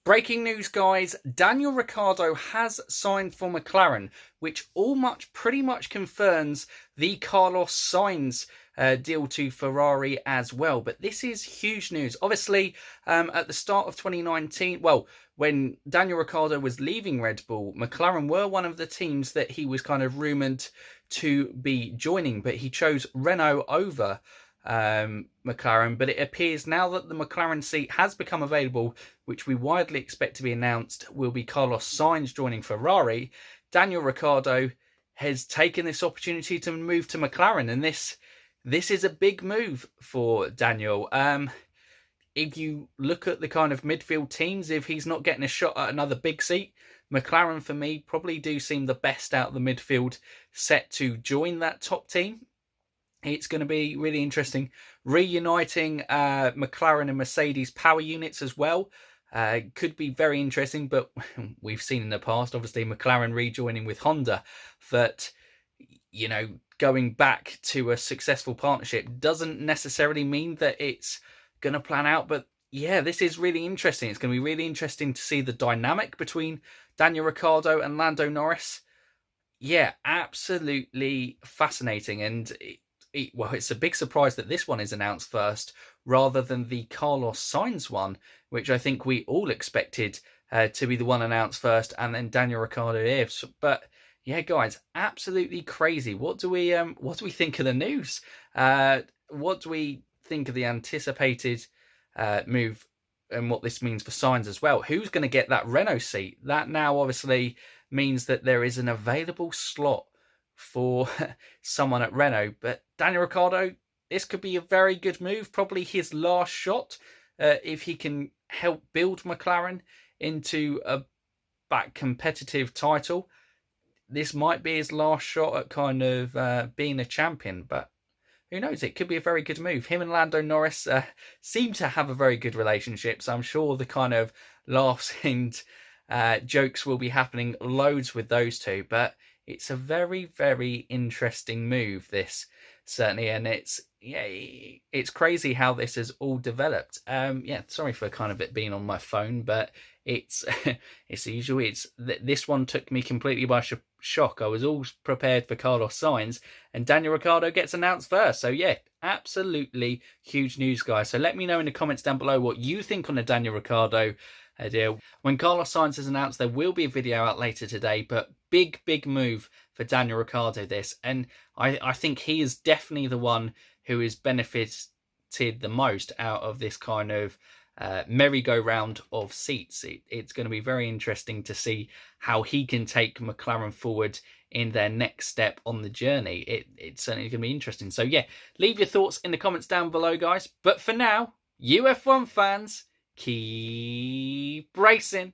Breaking news, guys. Daniel Ricciardo has signed for McLaren, which pretty much confirms the Carlos Sainz deal to Ferrari as well. But this is huge news. Obviously, at the start of 2019, well, when Daniel Ricciardo was leaving Red Bull, McLaren were one of the teams that he was kind of rumoured to be joining, but he chose Renault over McLaren. But it appears now that the McLaren seat has become available, which we widely expect to be announced, will be Carlos Sainz joining Ferrari. Daniel Ricciardo has taken this opportunity to move to McLaren, and this is a big move for Daniel. If you look at the kind of midfield teams, if he's not getting a shot at another big seat, McLaren for me probably do seem the best out of the midfield set to join that top team. It's going to be really interesting. Reuniting McLaren and Mercedes power units as well could be very interesting, but we've seen in the past, obviously, McLaren rejoining with Honda, that, you know, going back to a successful partnership doesn't necessarily mean that it's going to plan out. But yeah, this is really interesting. It's going to be really interesting to see the dynamic between Daniel Ricciardo and Lando Norris. Yeah, absolutely fascinating. And well, it's a big surprise that this one is announced first rather than the Carlos Sainz one, which I think we all expected to be the one announced first, and then Daniel Ricciardo is. But yeah, guys, absolutely crazy. What do we think of the news? What do we think of the anticipated move and what this means for Sainz as well? Who's going to get that Renault seat? That now obviously means that there is an available slot for someone at Renault. But Daniel Ricciardo, this could be a very good move, probably his last shot if he can help build McLaren into a back competitive title. This might be his last shot at kind of being a champion, but who knows? It could be a very good move. Him and Lando Norris seem to have a very good relationship, so I'm sure the kind of laughs and jokes will be happening loads with those two. But it's a very, very interesting move, this, certainly, and it's crazy how this has all developed. Yeah, sorry for kind of it being on my phone, but it's the usual. This one took me completely by shock. I was all prepared for Carlos Sainz, and Daniel Ricciardo gets announced first. So yeah, absolutely huge news, guys. So let me know in the comments down below what you think on the Daniel Ricciardo deal. When Carlos Sainz is announced, there will be a video out later today, but big move for Daniel Ricciardo this, and I think he is definitely the one who is benefited the most out of this kind of merry-go-round of seats. It's going to be very interesting to see how he can take McLaren forward in their next step on the journey. It's certainly going to be interesting. So yeah, leave your thoughts in the comments down below, guys. But for now, you F1 fans, keep racing.